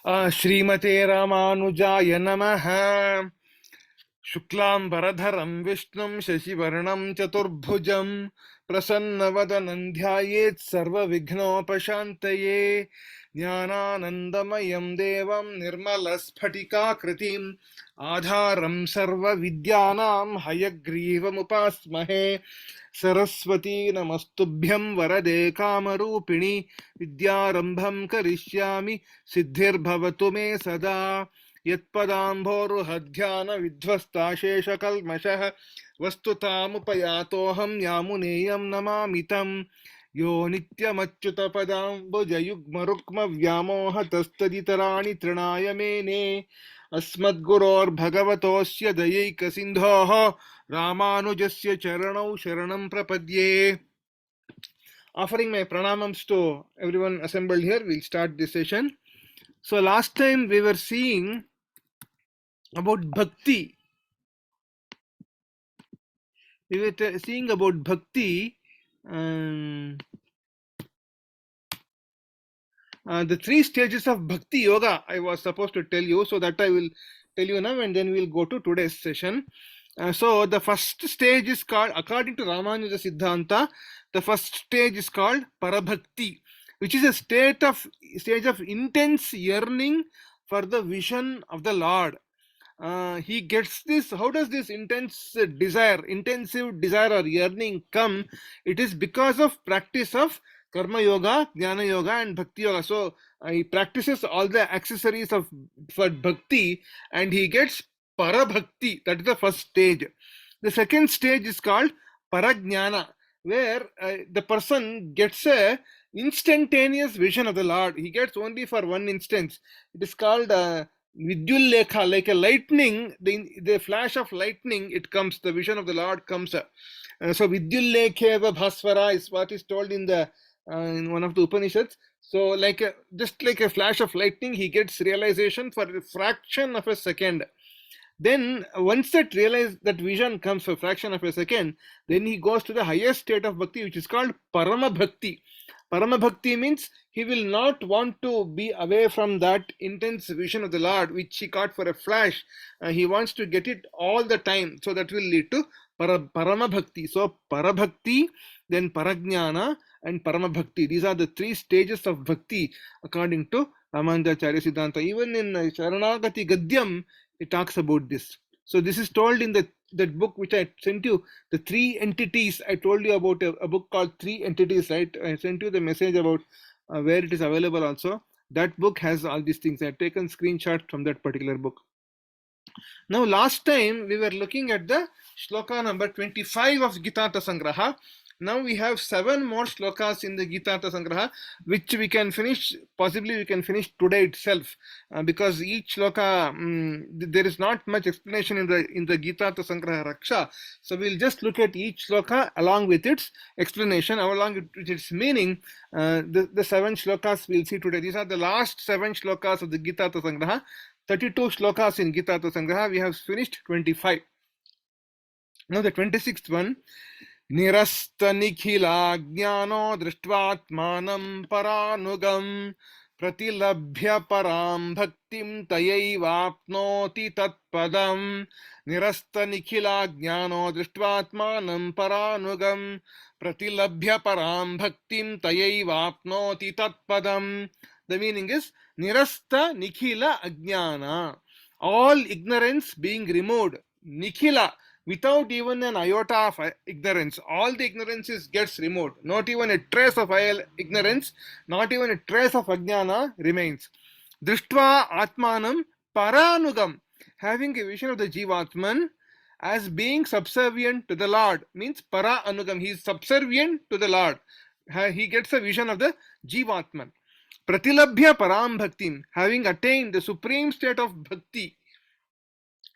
Srimate Ramanujaya Namaha. Shuklam Varadharam Vishnum Shashivarnam Chaturbhujam Prasanna Dhyayet Sarva Vignopashantaye Jnananandamayam Devam Nirmala Sphatika Kritim Adharam Sarva Vidyanam Hayagrivam Upasmahe Saraswati Namastubhyam Varade Kamarupini Vidyarambham Karishyami Siddhir Bhavatu Me Sada यत्पदाम्भोरुहध्यान विध्वस्ताशेषकल्मषः वस्तुतामुपयातोऽहं यामुनेयं नमामितं यो नित्यमच्युतपदाम्बुजयुग्मरुक्मव्यामोहतस्तदितराणि तृणाय मेने अस्मद्गुरोर्भगवतोऽस्य दयैकसिन्धोः रामानुजस्य चरणौ शरणं प्रपद्ये. Offering my pranamams to everyone assembled here, we'll start this session. So last time we were seeing about bhakti. We were seeing about bhakti, the three stages of bhakti yoga I was supposed to tell you, so that I will tell you now, and then we'll go to today's session. So the first stage is called, according to Ramanuja Siddhanta, the first stage is called parabhakti, which is a stage of intense yearning for the vision of the Lord. He gets this. How does this intensive desire or yearning come? It is because of practice of karma yoga, jnana yoga, and bhakti yoga. So he practices all the accessories for bhakti, and he gets parabhakti. That is the first stage. The second stage is called parajnana, where the person gets a instantaneous vision of the Lord. He gets only for one instance. It is called Vidyullekha, like a lightning, the flash of lightning, it comes, the vision of the Lord comes. So Vidyullekeva Bhasvara is what is told in one of the Upanishads. So just like a flash of lightning, he gets realization for a fraction of a second. Then once that vision comes for a fraction of a second, then he goes to the highest state of bhakti, which is called Parama Bhakti. Parama Bhakti means he will not want to be away from that intense vision of the Lord, which he caught for a flash. He wants to get it all the time. So that will lead to Parama Bhakti. So Parabhakti, then Parajnana, and Parama Bhakti. These are the three stages of bhakti according to Ramanujacharya Siddhanta. Even in Sharanagati Gadyam, it talks about this. So this is told in that book which I sent you, the three entities. I told you about a book called Three Entities, right? I sent you the message about where it is available also. That book has all these things. I have taken screenshots from that particular book. Now last time we were looking at the shloka number 25 of Geetaartha Sangraha. Now we have 7 more shlokas in the Geetaartha Sangraha, which we can finish, possibly we can finish today itself, because each shloka, there is not much explanation in the Geetaartha Sangraha Raksha. So we'll just look at each shloka along with its explanation, along with its meaning. The 7 shlokas we'll see today. These are the last 7 shlokas of the Geetaartha Sangraha. 32 shlokas in Geetaartha Sangraha. We have finished 25. Now the 26th one. निरस्तनिखिलाज्ञानो दृष्ट्वात्मानं परानुगं प्रतिलभ्य परां भक्तिं तयैवाप्नोति तत्पदं निरस्तनिखिलाज्ञानो दृष्ट्वात्मानं परानुगं प्रतिलभ्य परां भक्तिं तयैवाप्नोति तत्पदं. The meaning is nirasta nikhila ajnana, all ignorance being removed. Nikhila, without even an iota of ignorance, all the ignorance gets removed. Not even a trace of ignorance, not even a trace of ajnana remains. Drishtva atmanam paranugam, having a vision of the jivatman as being subservient to the Lord, means para anugam, he is subservient to the Lord. He gets a vision of the jivatman. Pratilabhya param bhaktim, having attained the supreme state of bhakti.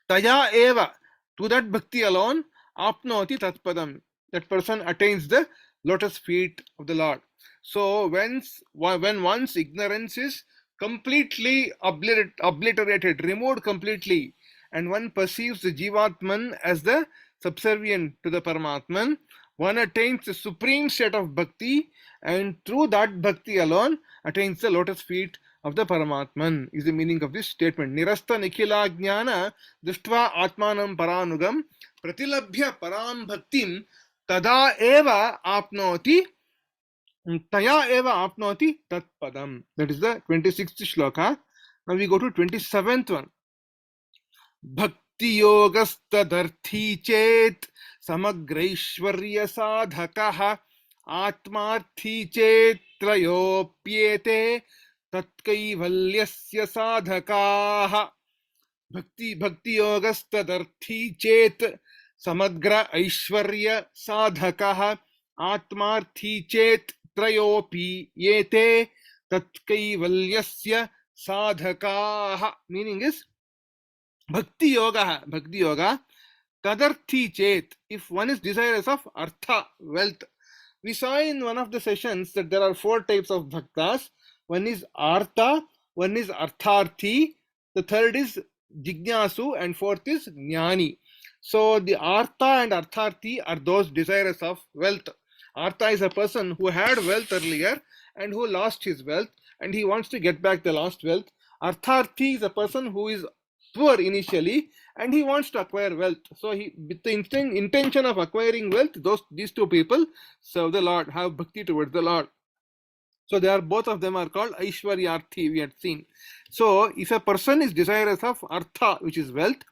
Taya eva, to that bhakti alone, apnoti tatpadam, that person attains the lotus feet of the Lord. So when one's ignorance is completely obliterated, removed completely, and one perceives the jivatman as the subservient to the Paramatman, one attains the supreme state of bhakti, and through that bhakti alone attains the lotus feet of the Paramatman is the meaning of this statement. Nirasta nikhila jnana drishtva atmanam paranugam pratilabhya param bhaktim tada eva apnoti taya eva apnoti tat padam. That is the 26th shloka. Now we go to 27th one. Bhakti yogastadarthi chet samagraishvarya sadhakah atmarthi chet trayopyete tatkaivalyasya sadhakaah. Bhakti yogastadarthi chet samagra aishvarya sadhakah atmarthi chet trayopi yete tatkaivalyasya sadhakaah. Meaning is Bhakti yoga, tadarthi chet, if one is desirous of artha, wealth. We saw in one of the sessions that there are 4 types of bhaktas. One is artha, one is artharthi, the third is jignasu, and fourth is jnani. So the artha and artharthi are those desirous of wealth. Artha is a person who had wealth earlier and who lost his wealth and he wants to get back the lost wealth. Artharthi is a person who is poor initially and he wants to acquire wealth. So he, with the intention of acquiring wealth, these two people serve the Lord, have bhakti towards the Lord. So they are, both of them are called Aishwaryarthi, we had seen. So if a person is desirous of artha, which is wealth,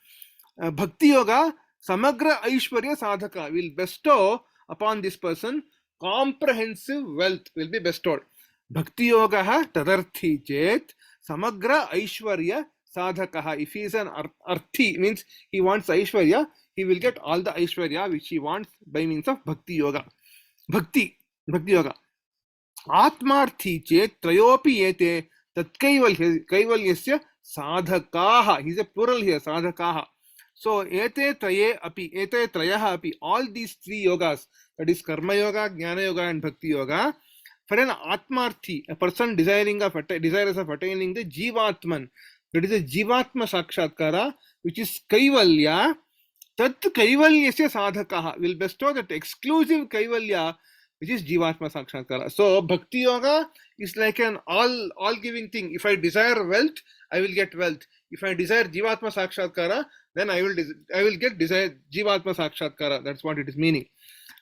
bhakti yoga samagra aishwarya sadhaka will bestow upon this person comprehensive wealth will be bestowed. Bhakti yoga tadarthi chet samagra aishwarya sadhakaha. If he is an arthi, means he wants aishwarya, he will get all the aishwarya which he wants by means of bhakti yoga. Bhakti yoga. Atmarthi chet trayopi yete tatkaivalyasya sadhakaha. He is a plural here, sadhakaha. So ete traye api, ete trayaha api, all these 3 yogas, that is karma yoga, jnana yoga and bhakti yoga, for an atmarthi, a person desirous of attaining the jivatman, that is a jivatma sakshatkara, which is kaivalya, tat kaivalyasya sadhakaha, will bestow that exclusive kaivalya which is jivatma sakshatkara. So bhakti yoga is like an all giving thing. If I desire wealth, I will get wealth. If I desire jivatma sakshatkara, then I will get desire jivatma sakshatkara. That's what it is meaning.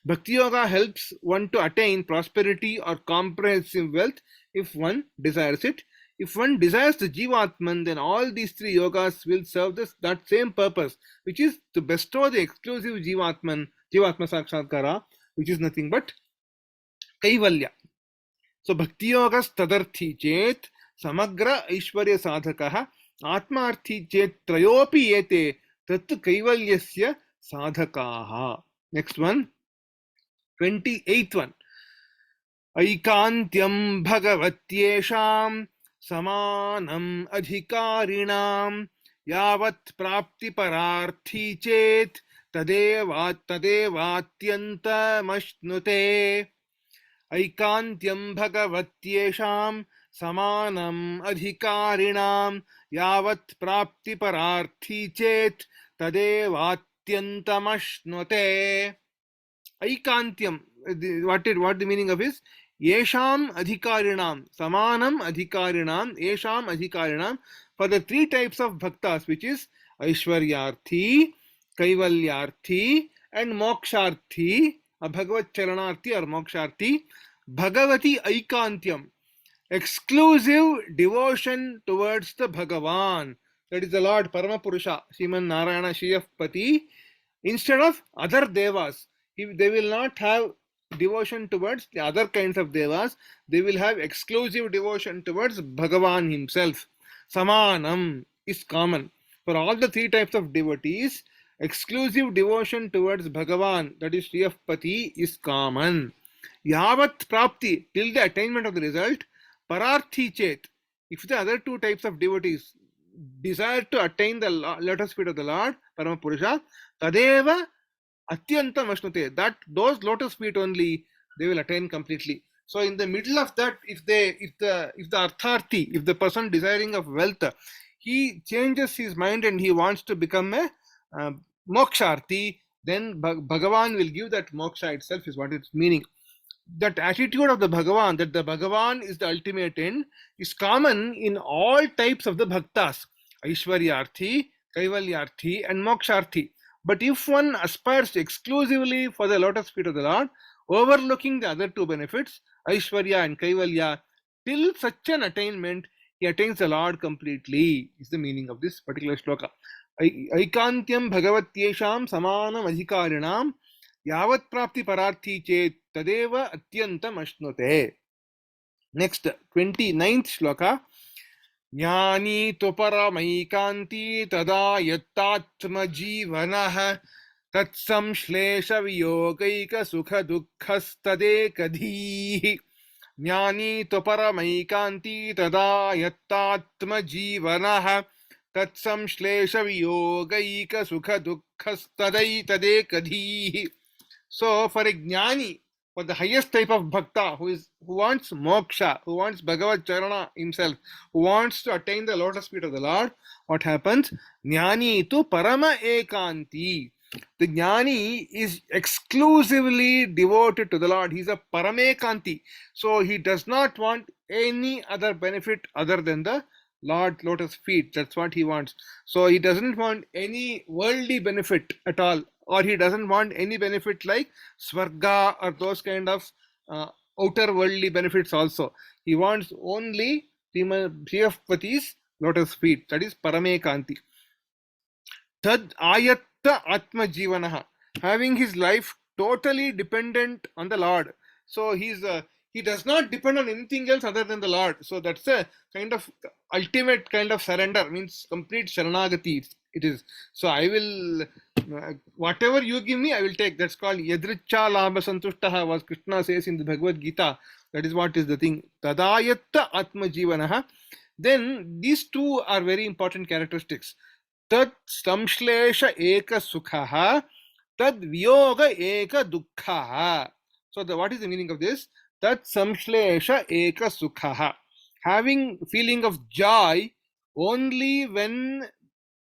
Bhakti yoga helps one to attain prosperity or comprehensive wealth if one desires it. If one desires the jivatman, then all these 3 yogas will serve that same purpose, which is to bestow the exclusive jivatma sakshatkara, which is nothing but kaivalya. So bhakti yogas tadarthi chet samagra aishwarya sadhakaha atmarthi chet trayopi yete tat kaivalyasya sadhakaha. Next one, 28th one. Aikantyam bhagavatyesham samanam adhikarinam yavat prapti pararthi chet tadevaatyanta Aikantyam bhagavatyesham samanam adhikarinam yavat prapti pararthi chet tadevaatyantamaśnute. Aikantyam, what the meaning of is? Yesham adhikarinam, samanam adhikarinam, yesham adhikarinam, for the 3 types of bhaktas, which is Aishwaryarthi, Kaivalyarthi and Moksharthi, a Bhagavat Charanarthi or Moksharthi. Bhagavati Aikantyam, exclusive devotion towards the Bhagavan, that is the Lord Paramapurusha, Sriman Narayana Shriyapati, instead of other devas. They will not have devotion towards the other kinds of devas, they will have exclusive devotion towards Bhagavan himself. Samanam is common. For all the 3 types of devotees, exclusive devotion towards Bhagavan, that is Shriyapati, is common. Yavat prapti, till the attainment of the result. Pararthi chet, if the other 2 types of devotees desire to attain the lotus feet of the Lord, Paramapurusha, tadeva atyantam ashnute, that those lotus feet only they will attain completely. So in the middle of that, if the artharthi, if the person desiring of wealth, he changes his mind and he wants to become a moksharthi, then Bhagavan will give that moksha itself, is what it's meaning. that attitude of the Bhagavan, that the Bhagavan is the ultimate end, is common in all types of the bhaktas, Aishwaryarthi, Kaivalyarthi, and Moksharthi. But if one aspires exclusively for the lotus feet of the Lord, overlooking the other two benefits, Aishwarya and Kaivalya, till such an attainment, he attains the Lord completely, is the meaning of this particular shloka. Aikantyam bhagavatyesham samanam adhikarinam yavat prapti pararthi chet tadeva atyantam ashnote. Next, 29th shloka. Jnani tu paramaikanti tada yattatma jivanah tatsam shlesha viyogaika sukha dukkhastadekadhi. Jnani tu paramaikanti tada yattatma jivanah tatsam shlesha viyogaika sukha dukkhastadekadhi. So, for a jnani, for the highest type of bhakta, who wants moksha, who wants Bhagavad Charana himself, who wants to attain the lotus feet of the Lord, what happens? Jnani tu parama ekanti. The jnani is exclusively devoted to the Lord. He is a paramekanti. So he does not want any other benefit other than the Lord lotus feet. That's what he wants. So he doesn't want any worldly benefit at all, or he doesn't want any benefit like Swarga or those kind of outer worldly benefits also. He wants only Sriyapati's lotus feet. That is Paramekanti. Tad ayatta atma jivanaha. Having his life totally dependent on the Lord. So he does not depend on anything else other than the Lord. So that's a kind of ultimate kind of surrender, means complete sharanagati. It is. So I will, whatever you give me, I will take. That's called yadricha labha santushtaha, was Krishna says in the Bhagavad Geeta. That is what is the thing. Tadayatta atma jivanaha. Then these two are very important characteristics. Tat samshlesha eka sukhaha, tad viyoga eka dukkhaha. So what is the meaning of this? Tat samshlesha eka sukhaha. Having feeling of joy only when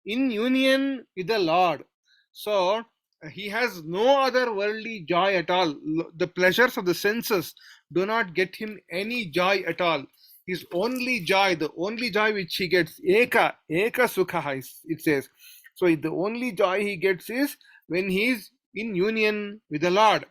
in union with the Lord. So he has no other worldly joy at all. The pleasures of the senses do not get him any joy at all. His only joy, the only joy which he gets, eka sukha, it says. So the only joy he gets is when he is in union with the Lord.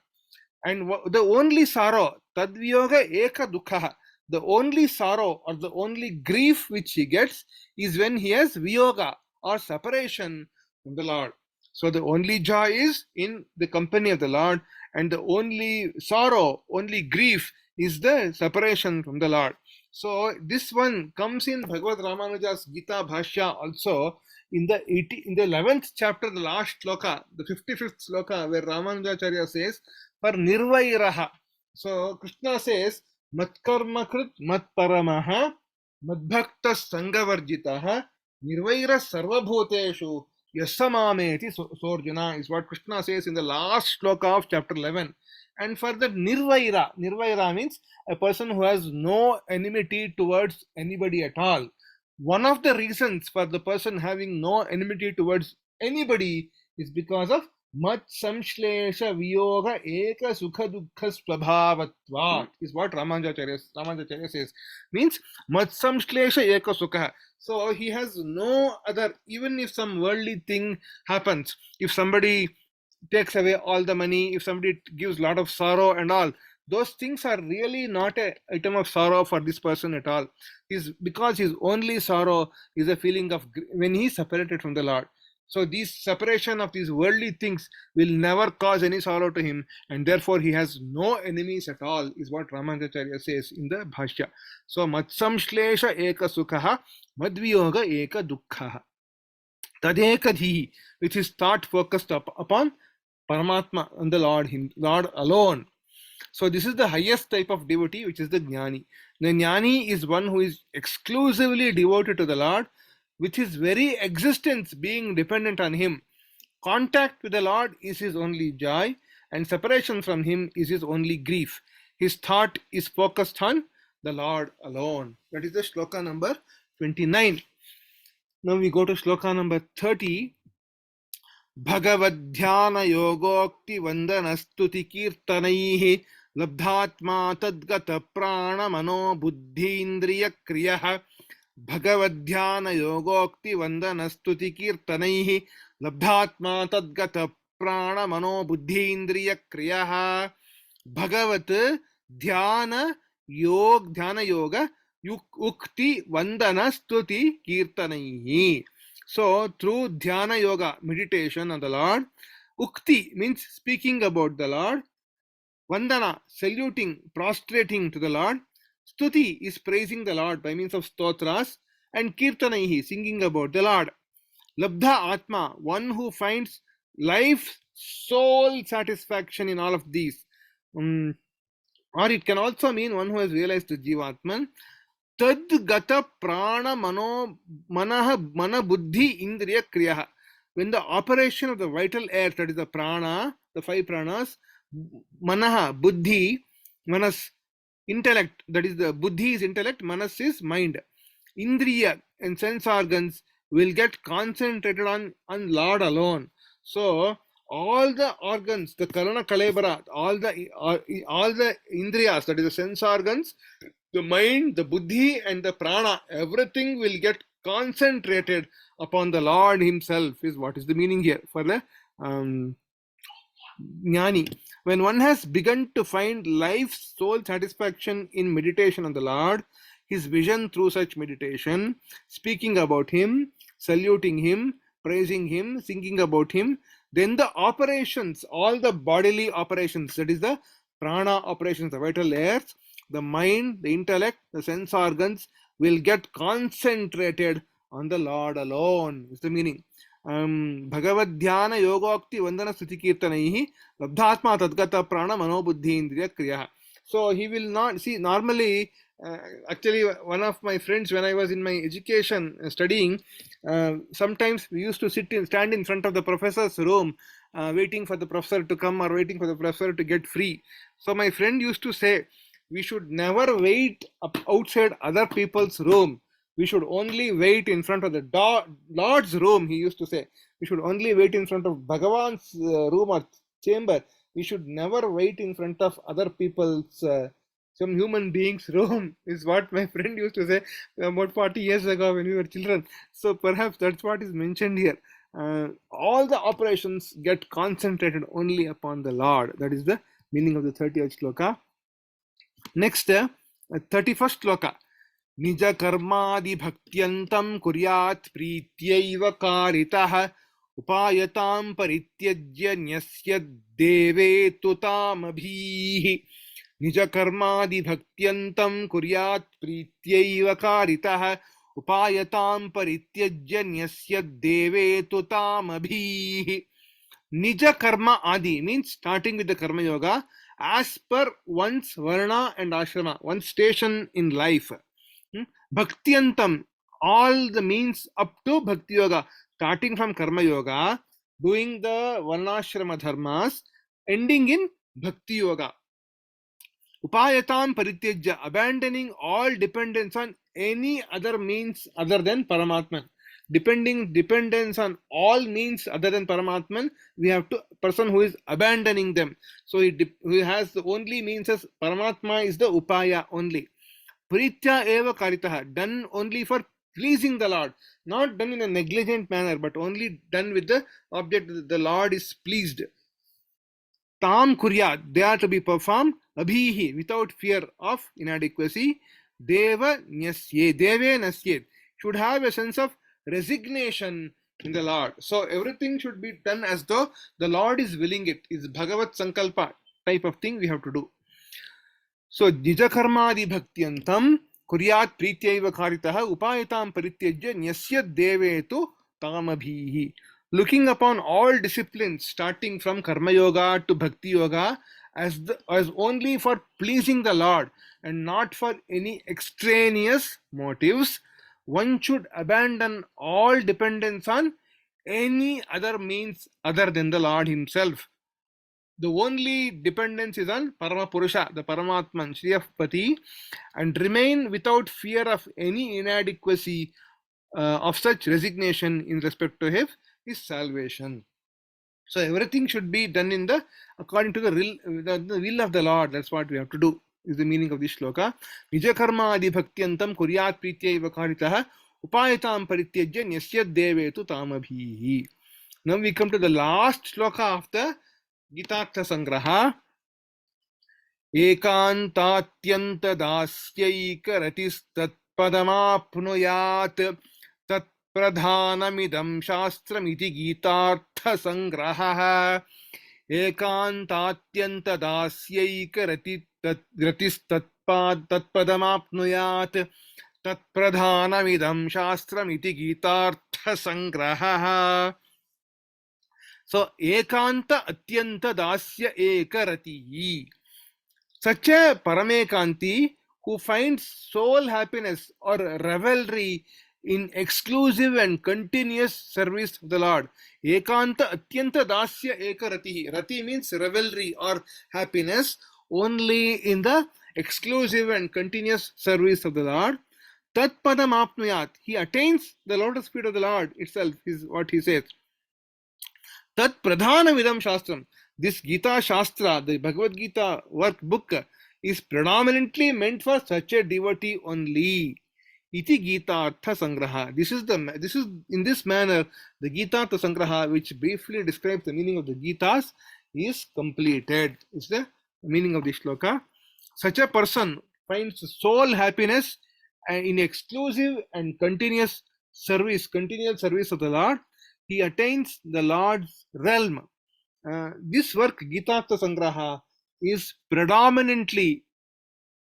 And the only sorrow, tadviyoga eka dukkha, the only sorrow or the only grief which he gets is when he has viyoga or separation from the Lord. So the only joy is in the company of the Lord, and the only sorrow, only grief is the separation from the Lord. So this one comes in Bhagavad Ramanuja's Gita Bhashya also in the 11th chapter, the last shloka, the 55th shloka, where Ramanujacharya says, for nirvairaha. So Krishna says, matkarmakrit matparamaha madbhakta sangavarjitaha nirvaira sarvabhuteshu yasamameti sorjuna, is what Krishna says in the last shloka of chapter 11. And for the nirvaira means a person who has no enmity towards anybody at all. One of the reasons for the person having no enmity towards anybody is because of mat samshlesha viyoga eka sukha dukkha swabhavatvat, is what Ramanujacharya says. Means mat samshlesha eka sukha. So he has no other, even if some worldly thing happens, if somebody takes away all the money, if somebody gives a lot of sorrow and all, those things are really not an item of sorrow for this person at all. Because his only sorrow is a feeling of when he is separated from the Lord. So this separation of these worldly things will never cause any sorrow to him, and therefore he has no enemies at all, is what Ramanujacharya says in the Bhashya. So matsamshlesha eka sukhaha madviyoga eka dukkhaha tadekadhi, which is thought focused upon Paramatma, on the Lord alone. So this is the highest type of devotee, which is the jnani. The jnani is one who is exclusively devoted to the Lord, with his very existence being dependent on him. Contact with the Lord is his only joy, and separation from him is his only grief. His thought is focused on the Lord alone. That is the shloka number 29. Now we go to shloka number 30. Bhagavad Dhyana Yogokti Vandanastuti Kirtanaihi Labdhatma tadgata prana mano buddhi indriya kriyah Bhagavadhyana yogokti vandana stuti kirtanaihi Labdhatma tadgata prana mano buddhi indriya kriyah Bhagavat dhyana yoga ukti vandana stuti kirtanaihi. So through dhyana yoga, meditation on the Lord, ukti means speaking about the Lord, vandana saluting, prostrating to the Lord, stuti is praising the Lord by means of stotras, and kirtanaihi singing about the Lord. Labdha atma, one who finds life soul satisfaction in all of these. Or it can also mean one who has realized the Jivatman. Tad gata prana mana buddhi indriya kriya. When the operation of the vital air, that is the prana, the five pranas, manaha, buddhi, manas, intellect, that is the buddhi is intellect, manas is mind. Indriya and sense organs will get concentrated on Lord alone. So all the organs, the karana kalebara, all the indriyas, that is the sense organs, the mind, the buddhi, and the prana, everything will get concentrated upon the Lord Himself, is what is the meaning here for the Jnani. When one has begun to find life's soul satisfaction in meditation on the Lord, his vision through such meditation, speaking about Him, saluting Him, praising Him, singing about Him, then the operations, all the bodily operations, that is the prana operations, the vital layers, the mind, the intellect, the sense organs will get concentrated on the Lord alone, is the meaning. Bhagavad-dhyana yogokti vandana stuti kirtanaihi labdhatma tadgata prana manobuddhi indriya kriya. So he will not see normally. Actually, one of my friends, when I was in my education studying, sometimes we used to stand in front of the professor's room, waiting for the professor to come or waiting for the professor to get free. So my friend used to say, we should never wait outside other people's room. We should only wait in front of the Lord's room, he used to say. We should only wait in front of Bhagavan's room or chamber. We should never wait in front of other people's, some human beings' room, is what my friend used to say about 40 years ago when we were children. So perhaps that's what is mentioned here. All the operations get concentrated only upon the Lord. That is the meaning of the 30th shloka. Next, 31st shloka. निज कर्मादि भक्त्यन्तं कुर्यात् प्रीत्यैव कारितः उपायतां परित्यज्य न्यस्य देवेतु तामभीः निज कर्मादि भक्त्यन्तं कुर्यात् प्रीत्यैव कारितः उपायतां परित्यज्य न्यस्य देवेतु तामभीः. Nija karma adi means starting with the karma yoga as per one's varna and ashrama, one's station in life. Bhaktiyantam, all the means up to Bhakti Yoga, starting from Karma Yoga, doing the Varnashrama Dharmas, ending in Bhakti Yoga. Upayatam Parityajya, abandoning all dependence on any other means other than Paramatman. Dependence on all means other than Paramatman, we have to person who is abandoning them. So he has the only means as Paramatma is the Upaya only. Pritya eva karitaha, done only for pleasing the Lord, not done in a negligent manner, but only done with the object that the Lord is pleased. Tam kuryat, they are to be performed, abhihi, without fear of inadequacy. Deva nyasye, deve nasye, should have a sense of resignation in the Lord. So everything should be done as though the Lord is willing it. Is Bhagavat Sankalpa type of thing we have to do. So, nijakarmadi bhaktiyantam kuryat prityaiva karitaha upayatam parityajya nyasya devetu tamabhihi. Looking upon all disciplines starting from karma yoga to bhakti yoga as only for pleasing the Lord and not for any extraneous motives, one should abandon all dependence on any other means other than the Lord Himself. The only dependence is on Parama Purusha, the Paramatman, Shriyapati, and remain without fear of any inadequacy of such resignation in respect to his salvation. So everything should be done in the according to the will of the Lord. That's what we have to do, is the meaning of this shloka. Nijakarma adi bhaktyantam kuryat prityaiva karitah upayatam parityajya nyasyad devetu tamabhihi. Now we come to the last shloka of the Geetaartha Sangraha. एकान्तात्यन्तदास्यैकरतिस्तत्पदमाप्नुयात् तत्प्रधानमिदं शास्त्रमिति गीतार्थसङ्ग्रहः एकान्तात्यन्तदास्यैकरतिस्तत्पदमाप्नुयात् तत्प्रधानमिदं शास्त्रमिति गीतार्थसङ्ग्रहः. So ekanta atyanta dasya ekarati. Such a paramekanti who finds soul happiness or revelry in exclusive and continuous service of the Lord. Ekanta atyanta dasya ekarati. Rati means revelry or happiness only in the exclusive and continuous service of the Lord. Tat padam apnuyat. He attains the lotus feet of the Lord itself, is what he says. Tat pradhanamidam shastram. This Gita Shastra, the Bhagavad Gita workbook, is predominantly meant for such a devotee only. Iti Geetaartha Sangraha. This is in this manner the Geetaartha Sangraha, which briefly describes the meaning of the Gitas, is completed. Is the meaning of this shloka. Such a person finds soul happiness in exclusive and continual service of the Lord. He attains the Lord's realm. This work, Geetaartha Sangraha, is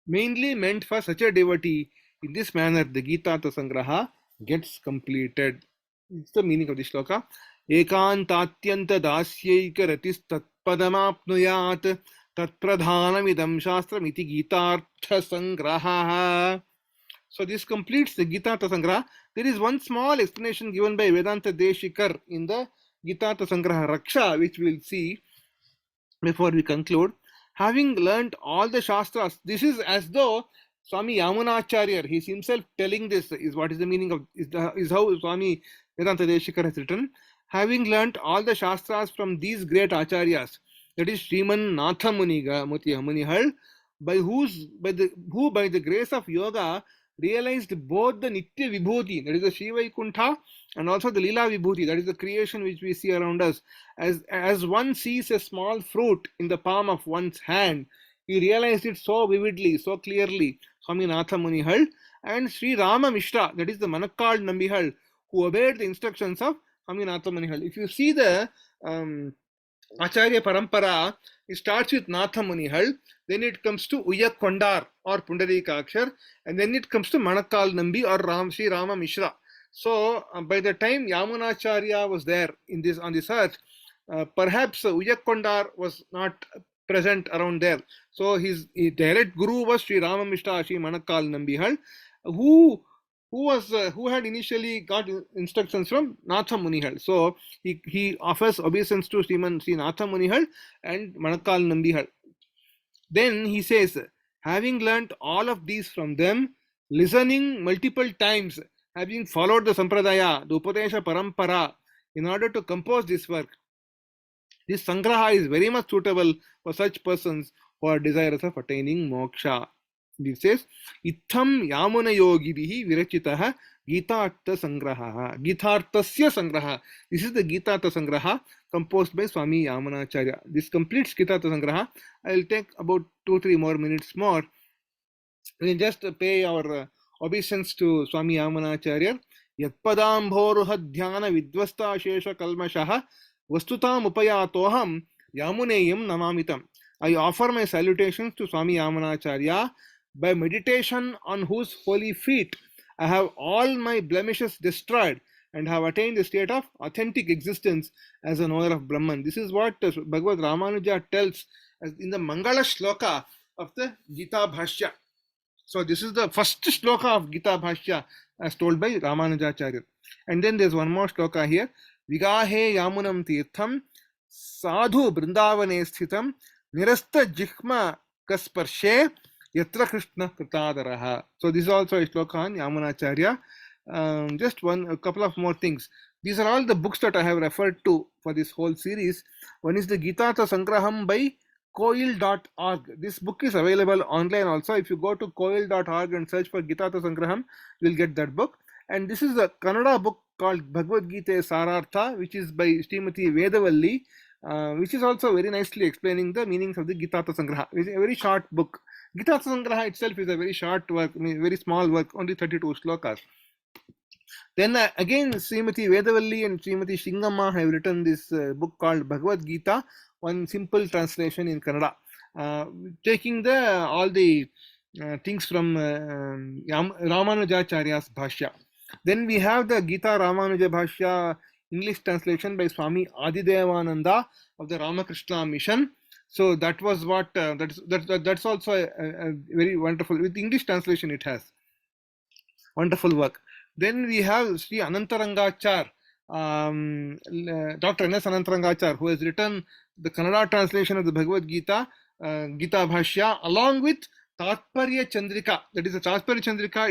mainly meant for such a devotee. In this manner, the Geetaartha Sangraha gets completed. It's the meaning of this shloka. Ekantatyanta dasyaika ratis tatpadamapnuyat tatpradhanamidam shastram iti Geetaartha Sangraha. So this completes the Geetaartha Sangraha. There is one small explanation given by Vedanta Deshikar in the Geetaartha Sangraha Raksha, which we will see before we conclude. Having learnt all the Shastras, this is as though Swami Yamunacharya, he is himself telling this, is what is the meaning of, is how Swami Vedanta Deshikar has written. Having learnt all the Shastras from these great Acharyas, that is Sriman Natha Munihal, who by the grace of yoga realized both the Nitya Vibhuti, that is the Shiva Vaikuntha, and also the Lila Vibhuti, that is the creation which we see around us. As one sees a small fruit in the palm of one's hand, he realized it so vividly, so clearly, Swami Natha Munihal, and Sri Rama Mishra, that is the Manakkal Nambihal, who obeyed the instructions of Swami Natha Munihal. If you see the Acharya Parampara, it starts with Natha Munihal, then it comes to Uyak Kondar or Pundarikakshar, and then it comes to Manakkal Nambi or Sri Rama Mishra. So by the time Yamunacharya was there on this earth, perhaps Uyak Kondar was not present around there. So his direct guru was Sri Rama Mishra, Sri Manakkal Nambihal, who had initially got instructions from Natha Munihal. So he offers obeisance to Sri Natha Munihal and Manakkal Nambihal. Then he says, having learnt all of these from them, listening multiple times, having followed the Sampradaya, the Upadesha Parampara, in order to compose this work, this Sangraha is very much suitable for such persons who are desirous of attaining moksha. It says, Itham Yamuna Yogibihi Virachitaha Geetaartha Sangraha. Geetaarthasya Sangraha. This is the Geetaartha Sangraha composed by Swami Yamunacharya. This completes Geetaartha Sangraha. I will take about 2-3 more minutes more. We can just pay our obeisance to Swami Yamunacharya. Yatpadambhoruha dhyana vidvasta shesha kalmashaha vastutam upayatoham yamuneyam namamitam. I offer my salutations to Swami Yamunacharya, by meditation on whose holy feet I have all my blemishes destroyed and have attained the state of authentic existence as a knower of Brahman. This is what Bhagavad Ramanuja tells in the Mangala Shloka of the Gita Bhashya. So this is the first shloka of Gita Bhashya as told by Ramanujacharya. And then there's one more shloka here. Vigahe Yamunam Tirtham Sadhu Brindavane Sthitam Nirasta Jihma Kasparshe Yatra Krishna Kritadaraha. So this is also a shloka on Yamunacharya. Just a couple of more things. These are all the books that I have referred to for this whole series. One is the Geetaartha Sangraham by koil.org. This book is available online also. If you go to koil.org and search for Geetaartha Sangraham, you will get that book. And this is a Kannada book called Bhagavad Geeta Sarartha, which is by Srimati Vedavalli, which is also very nicely explaining the meanings of the Geetaartha Sangraha. It's a very short book. Geetaartha Sangraha itself is a very short work, very small work, only 32 slokas. Then again, Srimati Vedavalli and Srimati Shingamma have written this book called Bhagavad Geeta, one simple translation in Kannada, taking all the things from Ramanujacharya's Bhashya. Then we have the Gita Ramanuja Bhashya English translation by Swami Adidevananda of the Ramakrishna Mission. So that was what that's also a very wonderful, with English translation it has wonderful work. Then we have Sri Anantarangachar, Dr. N.S. Anantarangachar, who has written the Kannada translation of the Bhagavad Gita, Gita Bhashya, along with Tatparya Chandrika. That is, the Tatparya Chandrika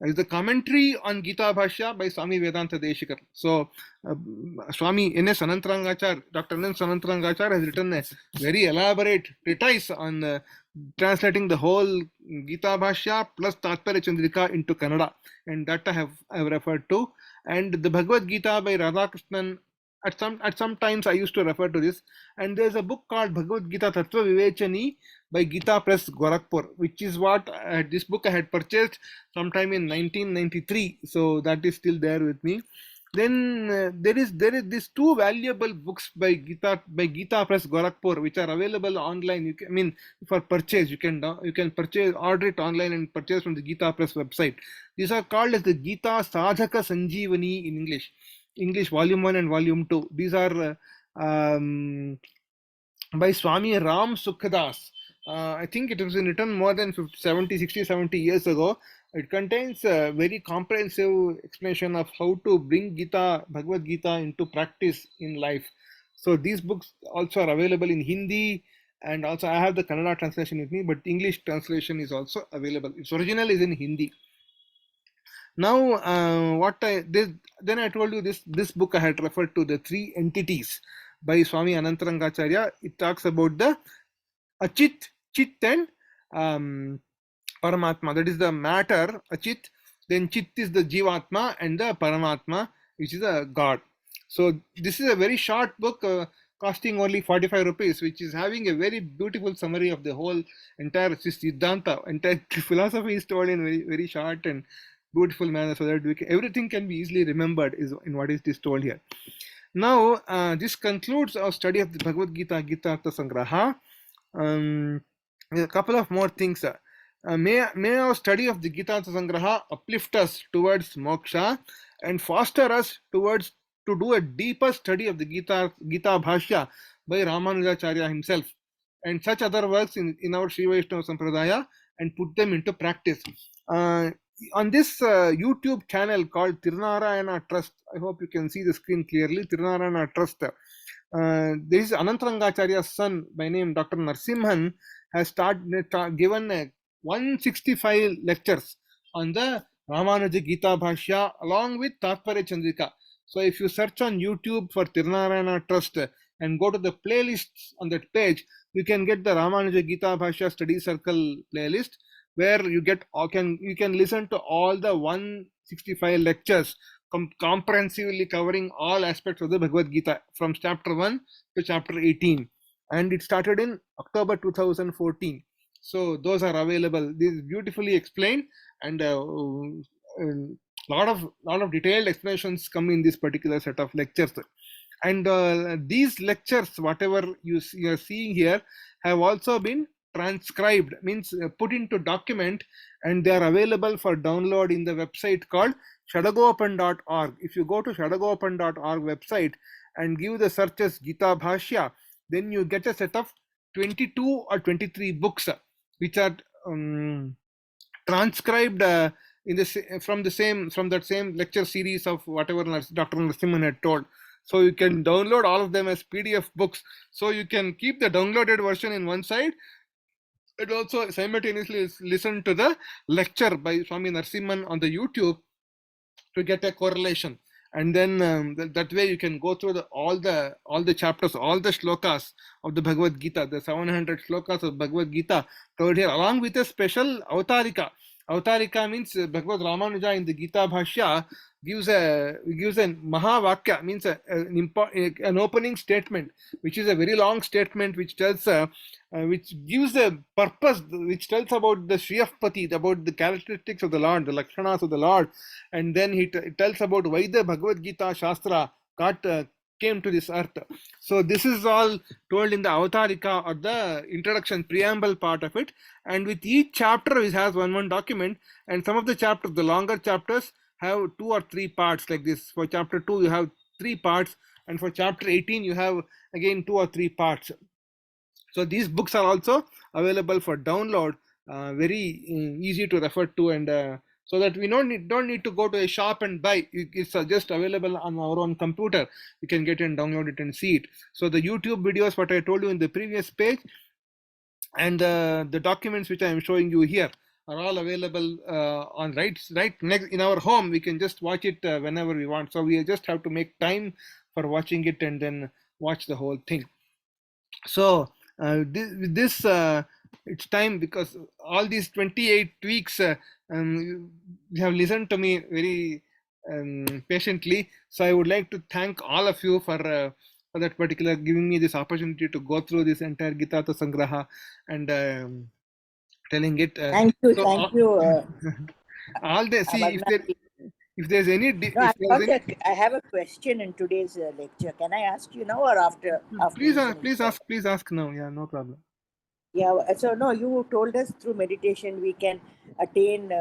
is the commentary on Gita Bhashya by Swami Vedanta Deshikar. So, Swami N.S. Anantarangachar, Dr. N.S. Anantarangachar has written a very elaborate treatise on translating the whole Gita Bhashya plus Tatparya Chandrika into Kannada, and that I have referred to. And the Bhagavad Gita by Radhakrishnan, at some times I used to refer to this. And there's a book called Bhagavad Gita Tattva Vivechani by Gita Press Gorakhpur, which is what this book I had purchased sometime in 1993. So that is still there with me. Then there is these two valuable books by Gita Press Gorakhpur, which are available online. For purchase, you can purchase, order it online and purchase from the Gita Press website. These are called as the Gita Sadhaka Sanjeevani in English Volume 1 and Volume 2. These are by Swami Ram Sukhdas. I think it was written more than 60, 70 years ago. It contains a very comprehensive explanation of how to bring Bhagavad Gita into practice in life. So these books also are available in Hindi, and also I have the Kannada translation with me, but English translation is also available. Its original is in Hindi. Now, then I told you this book I had referred to, the three entities by Swami Anantarangacharya. It talks about the Achit, Chit and Paramatma. That is the matter, Achit. Then Chit is the Jivatma, and the Paramatma, which is a God. So this is a very short book, costing only 45 rupees, which is having a very beautiful summary of the whole entire Siddhanta. Entire philosophy is told in very, very short and beautiful manner, so that everything can be easily remembered in what is this told here. Now, this concludes our study of the Bhagavad Gita, Geetaartha Sangraha. A couple of more things. May our study of the Geetaartha Sangraha uplift us towards moksha and foster us towards to do a deeper study of the Gita Bhashya by Ramanujacharya himself and such other works in our Sri Vaishnava Sampradaya, and put them into practice. On this YouTube channel called Tirunarayana Trust, I hope you can see the screen clearly, Tirunarayana Trust. This is Anantarangacharya's son by name Dr. Narsimhan has given 165 lectures on the Ramanuja Gita Bhashya along with Tatparya Chandrika. So if you search on YouTube for Tirunarayana Trust and go to the playlists on that page, you can get the Ramanuja Gita Bhashya Study Circle playlist, where you can listen to all the 165 lectures comprehensively covering all aspects of the Bhagavad Gita from chapter 1 to chapter 18. And it started in October 2014. So those are available. This is beautifully explained, and a lot of detailed explanations come in this particular set of lectures. And these lectures, whatever you are seeing here, have also been transcribed, means put into document, and they are available for download in the website called shadagopan.org. If you go to shadagopan.org website and give the search as Gita Bhashya, then you get a set of 22 or 23 books which are transcribed from that same lecture series of whatever Dr. Narasimhan had told. So you can download all of them as PDF books. So you can keep the downloaded version in one side and also simultaneously listen to the lecture by Swami Narasimhan on the YouTube to get a correlation. and then that way you can go through all the chapters, all the shlokas of the Bhagavad Gita, the 700 shlokas of Bhagavad Gita covered here, along with a special avatarika. Avatarika means Bhagavad Ramanuja in the Gita Bhashya gives a Mahavakya, means an opening statement, which is a very long statement, which tells which gives a purpose, which tells about the Shriyapati, about the characteristics of the Lord, the Lakshanas of the Lord, and then he tells about why the Bhagavad Gita Shastra came to this earth. So this is all told in the Avatarika, or the introduction, preamble part of it, and with each chapter it has one document, and some of the chapters, the longer chapters, have 2 or 3 parts like this. For chapter 2 you have 3 parts, and for chapter 18 you have again 2 or 3 parts. So these books are also available for download, very easy to refer to, and so that we don't need to go to a shop and buy. It's just available on our own computer. You can get and download it and see it. So the YouTube videos, what I told you in the previous page, and the documents which I am showing you here are all available on right next in our home. We can just watch it whenever we want. So we just have to make time for watching it and then watch the whole thing. So this it's time, because all these 28 weeks you have listened to me very patiently. So I would like to thank all of you for that particular, giving me this opportunity to go through this entire Geetaartha Sangraha and telling it. Thank you. All the see, if there's any I have a question in today's lecture. Can I ask you now or after? Please ask now. Yeah, no problem. Yeah. So no, you told us through meditation we can attain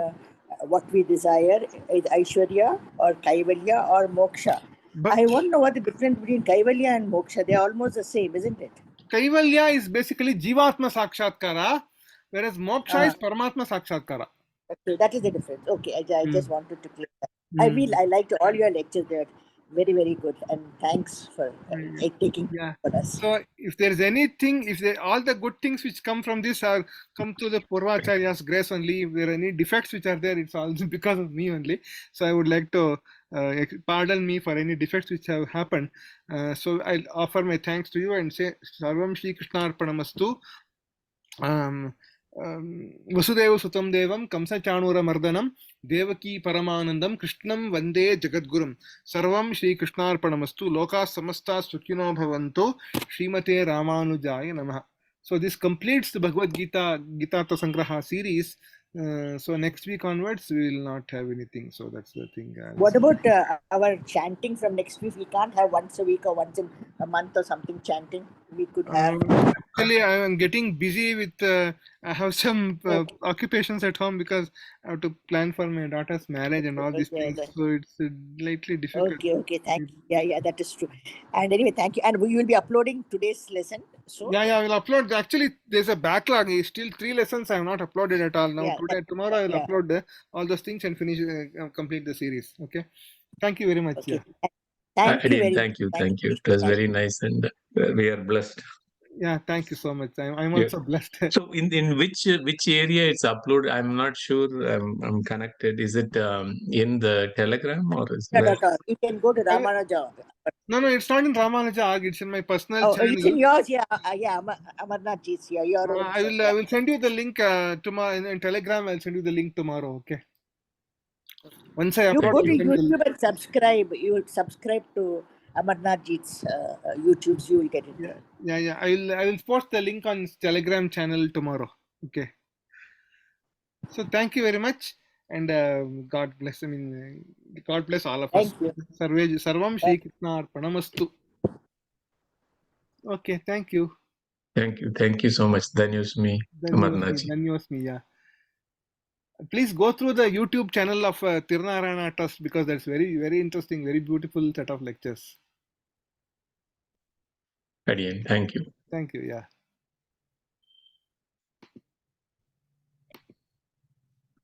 what we desire, either Aishwarya or Kaivalya or Moksha. But I want to know what the difference between Kaivalya and Moksha. They are almost the same, isn't it? Kaivalya is basically Jivatma Sakshatkara, whereas Moksha is Paramatma Sakshatkara. Okay, that is the difference. Okay, I just wanted to clear that. I liked all your lectures. They're very, very good, and thanks for taking for us. So if there's anything, all the good things which come from this come to the Purvacharya's grace only. If there are any defects which are there, it's all because of me only. So I would like to pardon me for any defects which have happened. So I'll offer my thanks to you and say Sarvam Shri Krishnarpanamastu. Vasudeva Sutam Devam Kamsa Chanura Mardanam Devaki Paramanandam Krishnam Vande Jagadgurum Sarvam Shri Krishnarpanamastu Loka Samasta Sukhino Bhavanto Srimate Ramanujaya Namaha. So this completes the Bhagavad Gita Geetaartha Sangraha series. So next week onwards we will not have anything. So that's the thing. What about our chanting from next week? We can't have once a week or once in a month or something chanting. We could have. Actually, I am getting busy with. I have some occupations at home because I have to plan for my daughter's marriage and all these things. So it's slightly difficult. Okay. Thank you. Yeah, that is true. And anyway, thank you. And you will be uploading today's lesson. So yeah, I will upload. Actually, there's a backlog. Still 3 lessons I have not uploaded at all. Now tomorrow I will upload all those things and finish complete the series. Okay. Thank you very much. Okay. Yeah. Thank you. It was very nice, and we are blessed. Yeah, thank you so much. I'm also blessed. So in which area it's uploaded? I'm not sure. I'm connected. Is it in the Telegram or is it? You can go to Ramanuja. No, it's not in Ramanuja. It's in my personal channel. It's in yours, yeah. Amarnath Ji's, yeah. Your own. I will send you the link tomorrow in Telegram. I'll send you the link tomorrow. Okay. Once I upload, you go to YouTube and subscribe. You will subscribe to Amarnath Ji's YouTube. You will get it. Yeah. I will post the link on Telegram channel tomorrow. Okay. So thank you very much, and God bless. God bless all of us. Thank you. Sarvam Shri Krishnarpanamastu. Okay. Thank you. Thank you so much. Dhanyosmi, Amarnath Ji. Dhanyosmi, yeah. Please go through the YouTube channel of Tirunarayana Trust, because that's very, very interesting, very beautiful set of lectures. Thank you. Thank you, yeah.